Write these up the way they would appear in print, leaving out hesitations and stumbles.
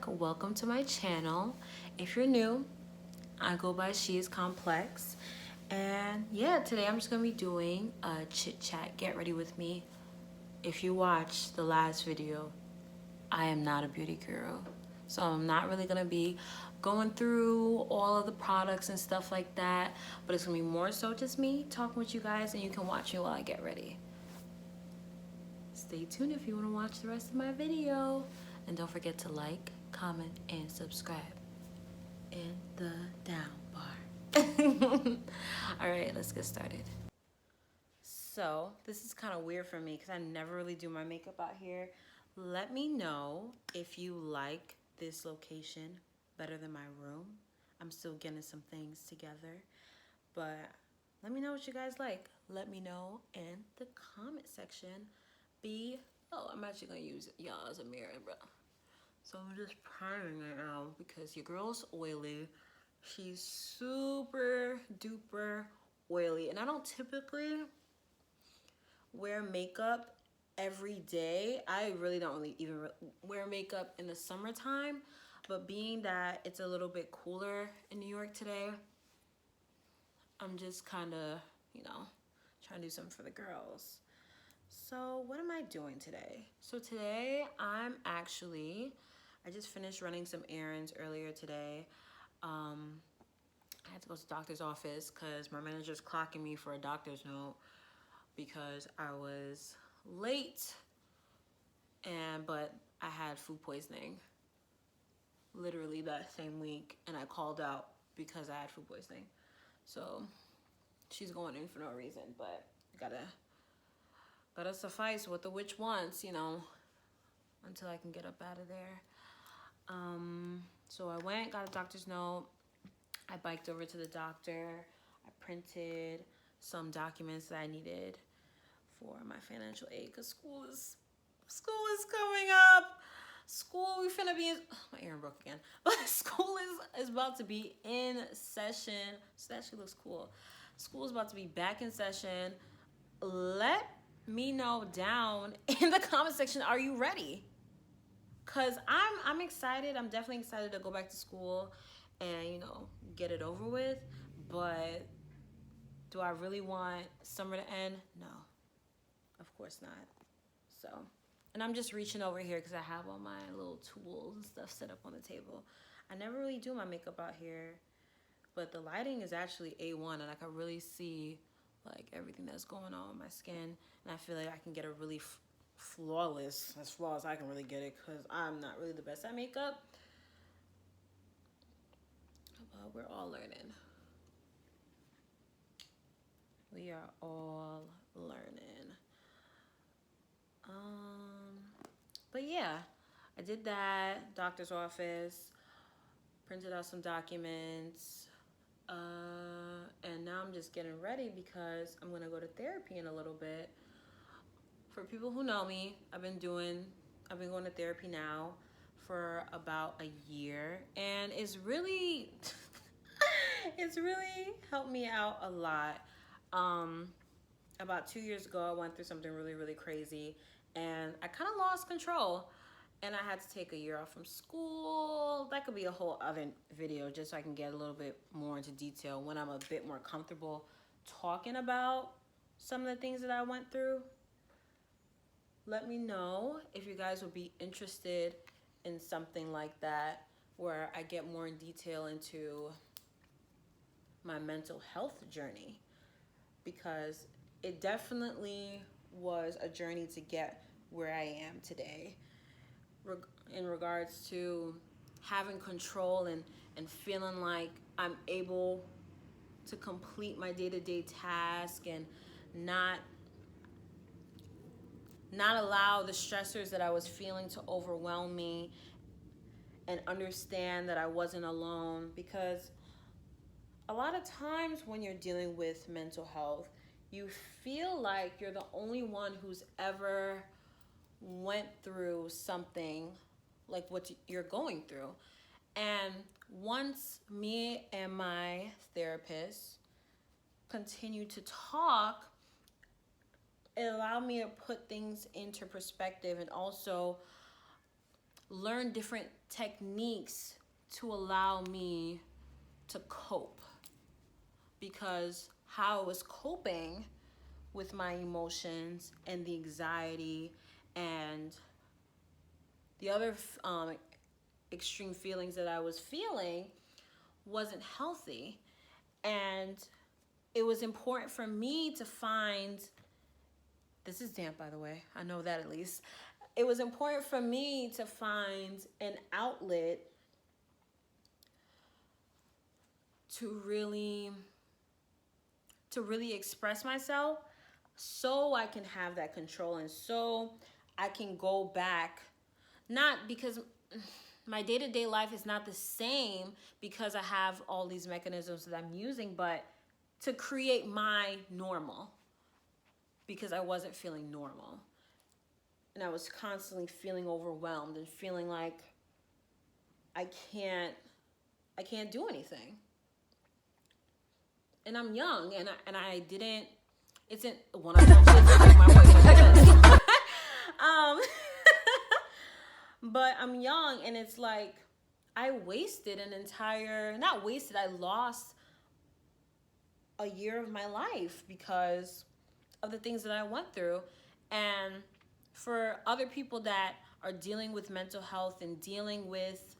Welcome to my channel. If you're new, I go by She Is Complex. And yeah, today I'm just gonna be doing a chit chat. Get ready with me. If you watched the last video, I am not a beauty guru. So I'm not really gonna be going through all of the products and stuff like that, but it's gonna be more so just me talking with you guys, and you can watch me while I get ready. Stay tuned if you want to watch the rest of my video. And don't forget to like, comment, and subscribe in the down bar. All right, let's get started. So this is kind of weird for me because I never really do my makeup out here. Let me know if you like this location better than my room. I'm still getting some things together, but let me know what you guys like. Let me know in the comment section below. I'm actually gonna use y'all as a mirror, bro. So I'm just priming right now because your girl's oily. She's super duper oily, and I don't typically wear makeup every day. I really don't even wear makeup in the summertime, but being that it's a little bit cooler in New York today, I'm just kind of, trying to do something for the girls. So what am I doing today? So today I just finished running some errands earlier today. I had to go to the doctor's office because my manager's clocking me for a doctor's note because I was late, but I had food poisoning literally that same week, and I called out because I had food poisoning. So she's going in for no reason, but gotta suffice what the witch wants, until I can get up out of there. So I went, got a doctor's note. I biked over to the doctor. I printed some documents that I needed for my financial aid because school is coming up. We finna be in, my earring broke again. But school is about to be in session. So that actually looks cool. School is about to be back in session. Let me know down in the comment section, are you ready? Cause I'm excited. I'm definitely excited to go back to school and get it over with. But do I really want summer to end? No, of course not. So, and I'm just reaching over here because I have all my little tools and stuff set up on the table. I never really do my makeup out here, but the lighting is actually A1, and I can really see like everything that's going on with my skin, and I feel like I can get a really flawless, as flawless as I can really get it, because I'm not really the best at makeup, but we're all learning. We are all learning. But yeah, I did that, doctor's office, printed out some documents, and now I'm just getting ready because I'm gonna go to therapy in a little bit. For people who know me, I've been going to therapy now for about a year, and it's really helped me out a lot. About 2 years ago, I went through something really, really crazy, and I kind of lost control, and I had to take a year off from school. That could be a whole other video, just so I can get a little bit more into detail when I'm a bit more comfortable talking about some of the things that I went through. Let me know if you guys would be interested in something like that, where I get more in detail into my mental health journey, because it definitely was a journey to get where I am today in regards to having control and feeling like I'm able to complete my day-to-day task and not allow the stressors that I was feeling to overwhelm me, and understand that I wasn't alone. Because a lot of times when you're dealing with mental health, you feel like you're the only one who's ever went through something like what you're going through. And once me and my therapist continued to talk, it allowed me to put things into perspective, and also learn different techniques to allow me to cope, because how I was coping with my emotions and the anxiety and the other extreme feelings that I was feeling wasn't healthy. And it was important for me to find, this is damp by the way, I know that at least. It was important for me to find an outlet to really express myself, so I can have that control and so I can go back, not because my day-to-day life is not the same because I have all these mechanisms that I'm using, but to create my normal, because I wasn't feeling normal. And I was constantly feeling overwhelmed and feeling like I can't do anything. And I'm young, and I didn't. It's in when I don't like my voice. But I'm young, and it's like I wasted an entire, not wasted, I lost a year of my life because of the things that I went through. And for other people that are dealing with mental health and dealing with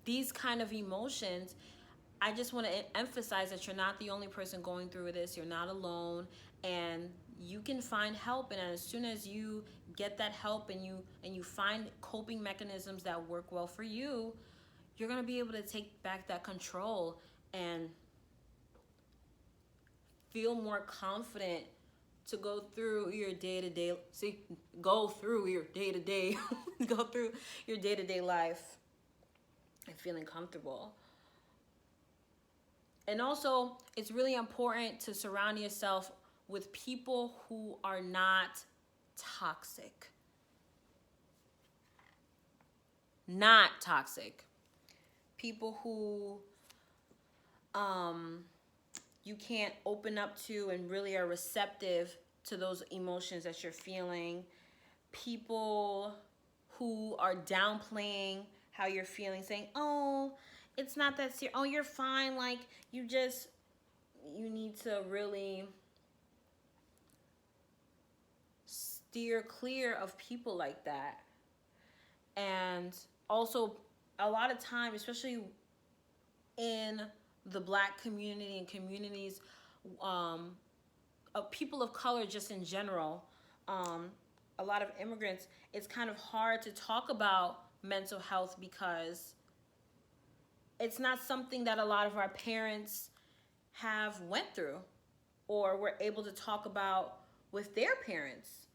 these kind of emotions, I just want to emphasize that you're not the only person going through this. You're not alone, and you can find help. And as soon as you get that help and you find coping mechanisms that work well for you, you're going to be able to take back that control and feel more confident to go through your day-to-day go through your day-to-day life and feeling comfortable. And also, it's really important to surround yourself with people who are not toxic. Not toxic. People who you can't open up to and really are receptive to those emotions that you're feeling. People who are downplaying how you're feeling, saying, oh, it's not that serious. Oh, you're fine. Like, you need to really steer clear of people like that. And also, a lot of time, especially in the Black community and communities of people of color just in general, a lot of immigrants, it's kind of hard to talk about mental health because it's not something that a lot of our parents have went through or were able to talk about with their parents.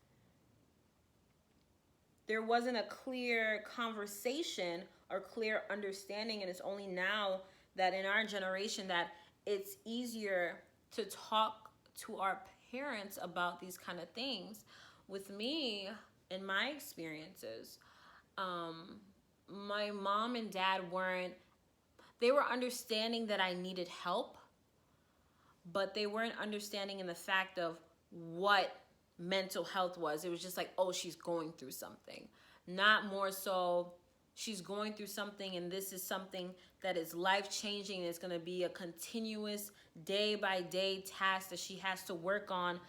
There wasn't a clear conversation or clear understanding, and it's only now that in our generation that it's easier to talk to our parents about these kind of things. With me, in my experiences, my mom and dad they were understanding that I needed help, but they weren't understanding in the fact of what mental health was. It was just like, oh, she's going through something. Not more so, she's going through something and this is something that is life-changing and it's going to be a continuous day-by-day task that she has to work on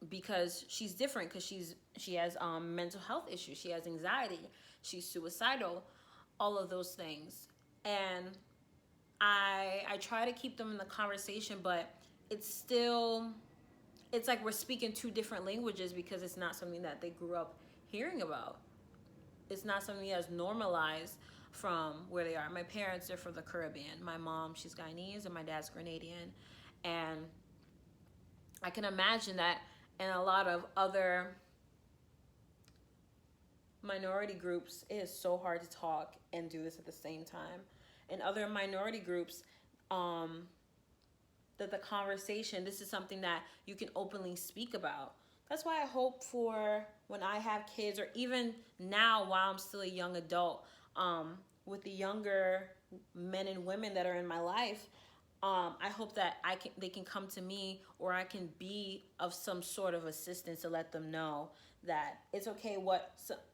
because she's different, because she has mental health issues, she has anxiety, she's suicidal, all of those things. And I try to keep them in the conversation, but it's like we're speaking two different languages because it's not something that they grew up hearing about. It's not something that's normalized from where they are. My parents are from the Caribbean. My mom, she's Guyanese, and my dad's Grenadian. And I can imagine that in a lot of other minority groups, it is so hard to talk and do this at the same time. In other minority groups, that the conversation, this is something that you can openly speak about. That's why I hope for when I have kids, or even now while I'm still a young adult, with the younger men and women that are in my life, I hope that they can come to me, or I can be of some sort of assistance to let them know that it's okay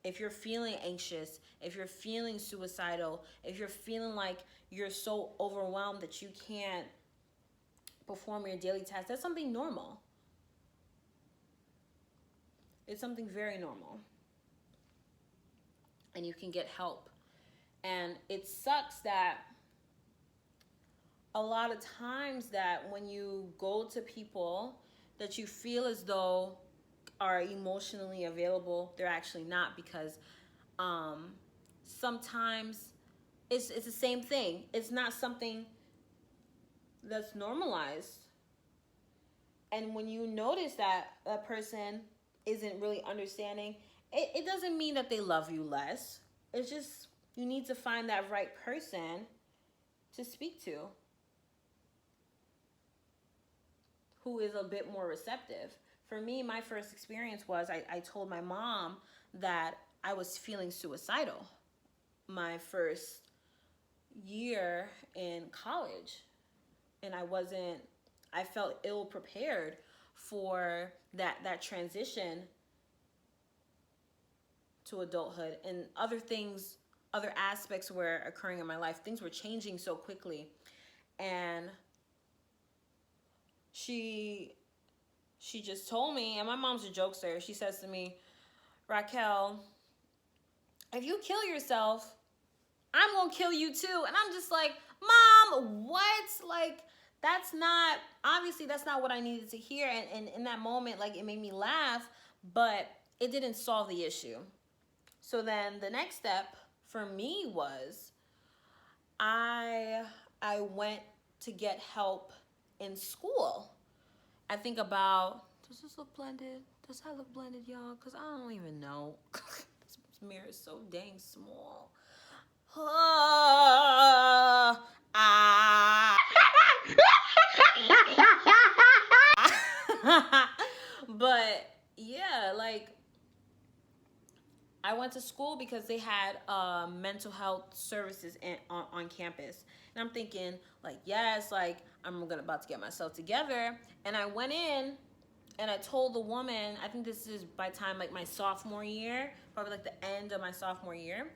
if you're feeling anxious, if you're feeling suicidal, if you're feeling like you're so overwhelmed that you can't perform your daily tasks. That's something normal. It's something very normal. And you can get help. And it sucks that a lot of times that when you go to people that you feel as though are emotionally available, they're actually not, because sometimes it's the same thing. It's not something that's normalized. And when you notice that a person isn't really understanding, it doesn't mean that they love you less. It's just you need to find that right person to speak to who is a bit more receptive. For me, my first experience was I told my mom that I was feeling suicidal my first year in college. And I felt ill prepared for that transition to adulthood, and other aspects were occurring in my life. Things were changing so quickly. And she just told me, and my mom's a jokester, she says to me, Raquel, if you kill yourself, I'm gonna kill you too. And I'm just like, Mom, what? Like, that's not what I needed to hear. And in that moment, like, it made me laugh, but it didn't solve the issue. So then the next step for me was I went to get help in school. I think about, does this look blended? Does that look blended, y'all? Because I don't even know. This mirror is so dang small. But yeah, like, I went to school because they had mental health services on campus. And I'm thinking, like, yes, like, I'm about to get myself together. And I went in and I told the woman, I think this is by time like my sophomore year, probably like the end of my sophomore year,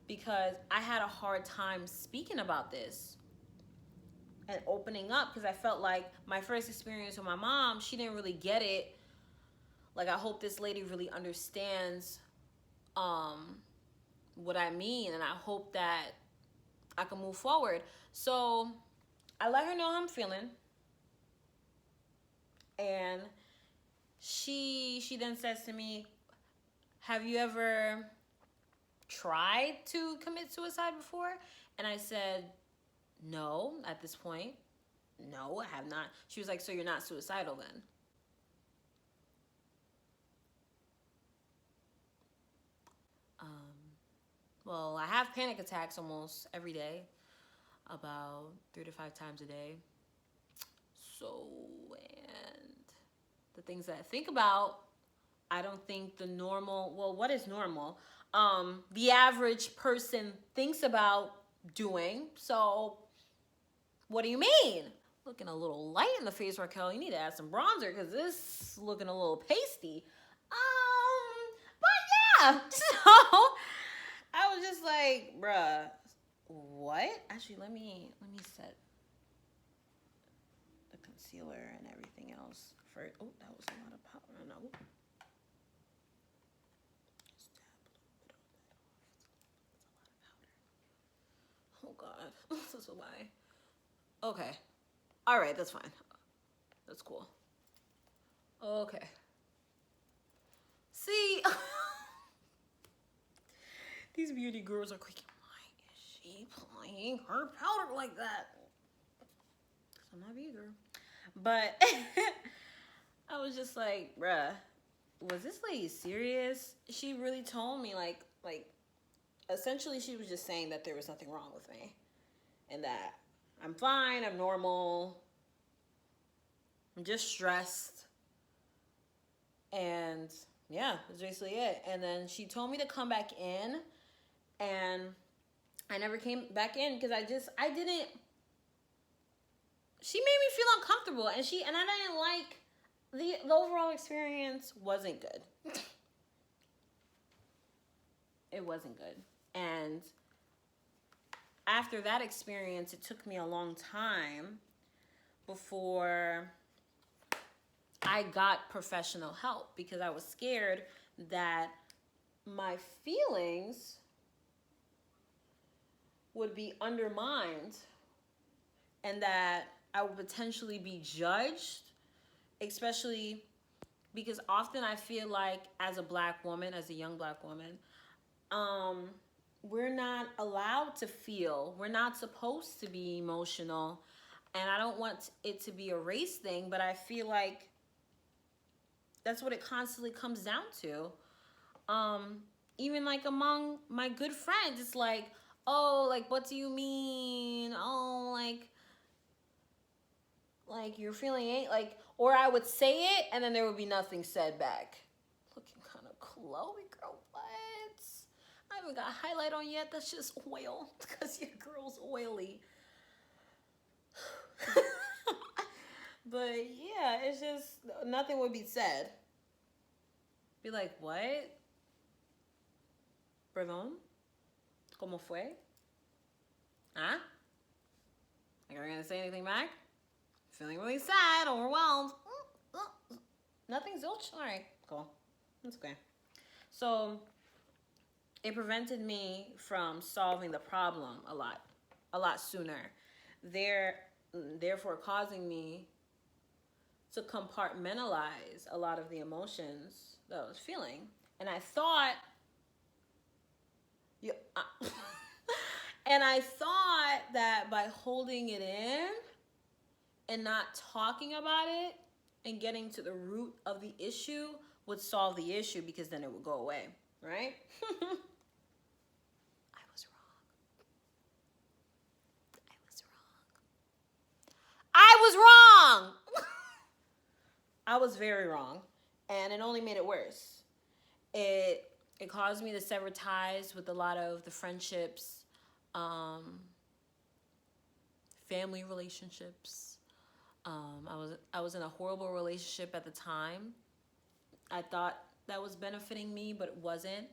because I had a hard time speaking about this and opening up, because I felt like my first experience with my mom, she didn't really get it. Like, I hope this lady really understands what I mean, and I hope that I can move forward. So I let her know how I'm feeling, and she then says to me, have you ever tried to commit suicide before? And I said, no, at this point, no, I have not. She was like, so you're not suicidal then? Well, I have panic attacks almost every day, about 3 to 5 times a day. So, and the things that I think about, I don't think what is normal? The average person thinks about doing. So, what do you mean? Looking a little light in the face, Raquel. You need to add some bronzer because this is looking a little pasty. But yeah, so I was just like, bruh, what? Actually, let me set the concealer and everything else first. Oh, that was a lot of powder. No. Just tap a little bit of that off. It's a lot of powder. Oh God, this is why. Okay. All right, that's fine. That's cool. Okay. See, these beauty gurus are quick. Why is she applying her powder like that? Because I'm not eager. But I was just like, bruh, was this lady serious? She really told me, like, essentially she was just saying that there was nothing wrong with me. And that I'm fine, I'm normal. I'm just stressed. And yeah, that's basically it. And then she told me to come back in, and I never came back in because I didn't, she made me feel uncomfortable, and I didn't like, the overall experience wasn't good. it wasn't good. And after that experience, it took me a long time before I got professional help, because I was scared that my feelings would be undermined and that I would potentially be judged, especially because often I feel like as a black woman, as a young black woman, we're not allowed to feel. We're not supposed to be emotional. And I don't want it to be a race thing, but I feel like that's what it constantly comes down to. Even like among my good friends, it's like, oh, like, what do you mean? Oh, like you're feeling like, or I would say it and then there would be nothing said back. Looking kind of Chloe, girl, what? I haven't got a highlight on yet. That's just oil, because your girl's oily. But yeah, it's just nothing would be said. Be like, what? Perdón? ¿Cómo fue? Huh? Like, are you gonna say anything back? Feeling really sad, overwhelmed. Nothing's zilch. All right, cool. That's okay. So it prevented me from solving the problem a lot sooner. Therefore causing me to compartmentalize a lot of the emotions that I was feeling. And I thought, and I thought that by holding it in and not talking about it and getting to the root of the issue would solve the issue, because then it would go away, right? I was wrong. I was very wrong, and it only made it worse. It caused me to sever ties with a lot of the friendships, family relationships. I was in a horrible relationship at the time. I thought that was benefiting me, but it wasn't.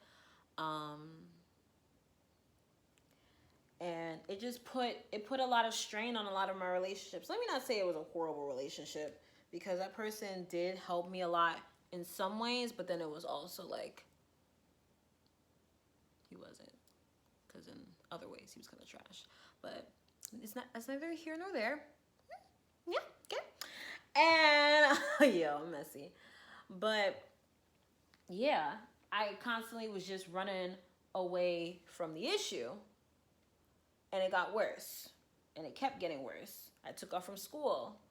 And it just put a lot of strain on a lot of my relationships. Let me not say it was a horrible relationship, because that person did help me a lot in some ways, but then it was also like he wasn't, because in other ways he was kind of trash. But that's neither here nor there. Yeah, okay. And yo, I'm messy. But yeah, I constantly was just running away from the issue, and it got worse, and it kept getting worse. I took off from school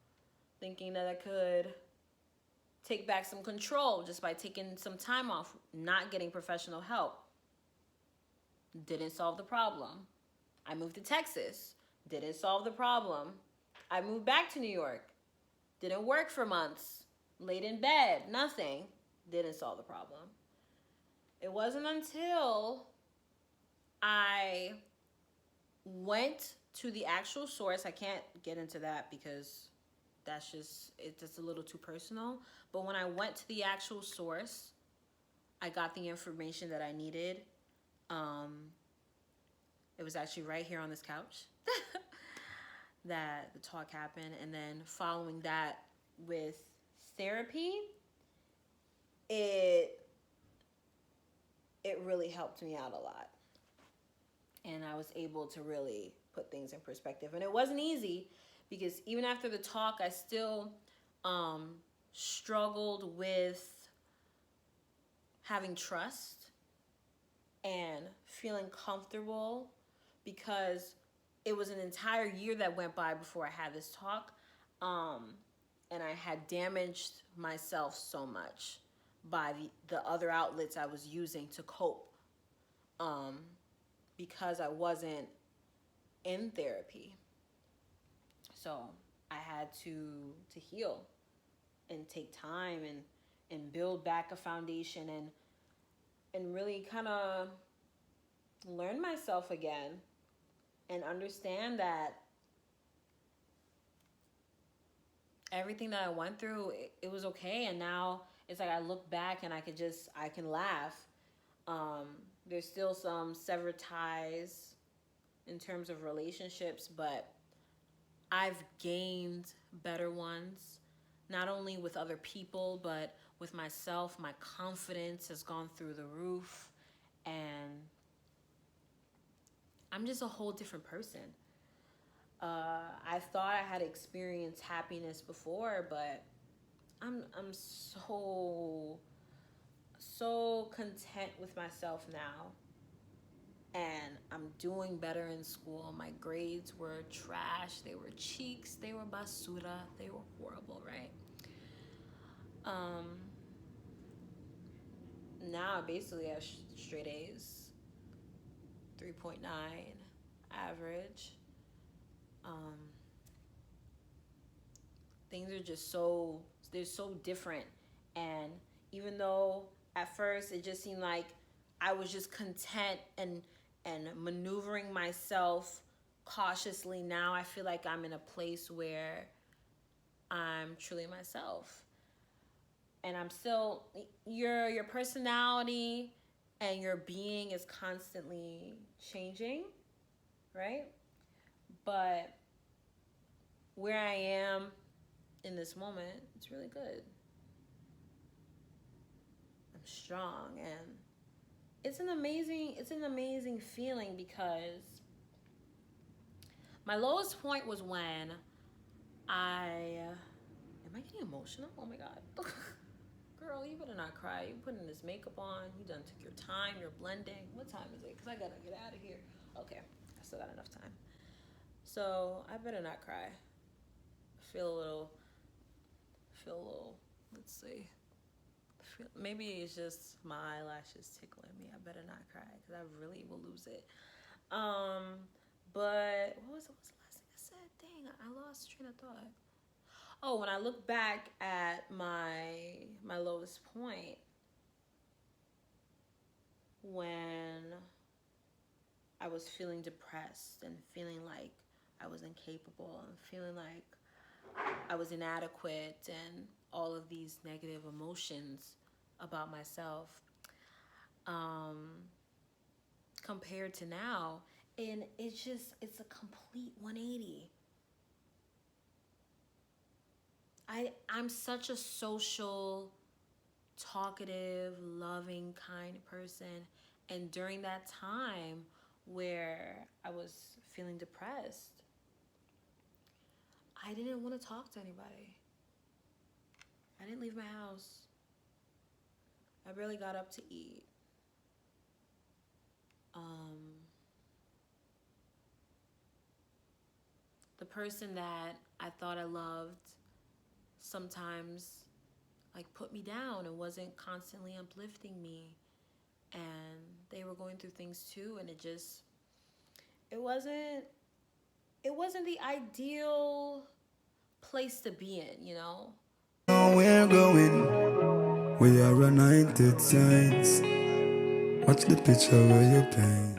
thinking that I could take back some control just by taking some time off, not getting professional help. Didn't solve the problem. I moved to Texas. Didn't solve the problem. I moved back to New York. Didn't work for months. Laid in bed. Nothing. Didn't solve the problem. It wasn't until I went to the actual source. I can't get into that because it's just a little too personal. But when I went to the actual source, I got the information that I needed. It was actually right here on this couch that the talk happened. And then following that with therapy, it really helped me out a lot. And I was able to really put things in perspective. And it wasn't easy, because even after the talk, I still struggled with having trust and feeling comfortable, because it was an entire year that went by before I had this talk. And I had damaged myself so much by the other outlets I was using to cope, because I wasn't in therapy. So I had to heal and take time and build back a foundation and really kind of learn myself again and understand that everything that I went through, it was okay. And now it's like I look back and I can laugh. There's still some severed ties in terms of relationships, but I've gained better ones, not only with other people, but with myself. My confidence has gone through the roof, and I'm just a whole different person. I thought I had experienced happiness before, but I'm so content with myself now, and I'm doing better in school. My grades were trash. They were cheeks. They were basura. They were horrible, right? Um, Now I basically have straight A's, 3.9 average. Um, Things are just they're so different, and even though at first it just seemed like I was just content and maneuvering myself cautiously, now I feel like I'm in a place where I'm truly myself. And I'm still, your personality and your being is constantly changing, right? But where I am in this moment, it's really good. I'm strong, and it's an amazing feeling, because my lowest point was when I am I getting emotional? Oh my god. Girl, you better not cry. You putting this makeup on. You done took your time. You're blending. What time is it? Because I gotta get out of here. Okay, I still got enough time. So I better not cry. Feel a little. Feel a little. Let's see. Maybe it's just my eyelashes tickling me. I better not cry because I really will lose it. But what's the last thing I said? Dang, I lost train of thought. Oh, when I look back at my lowest point, when I was feeling depressed and feeling like I was incapable and feeling like I was inadequate and all of these negative emotions about myself, um, compared to now. And it's a complete 180. I'm such a social, talkative, loving, kind person. And during that time where I was feeling depressed, I didn't want to talk to anybody. I didn't leave my house. I barely got up to eat. Um, the person that I thought I loved sometimes like put me down and wasn't constantly uplifting me, and they were going through things too, and it wasn't it wasn't the ideal place to be in, you know? We're going, we are united signs. Watch the picture where you paint.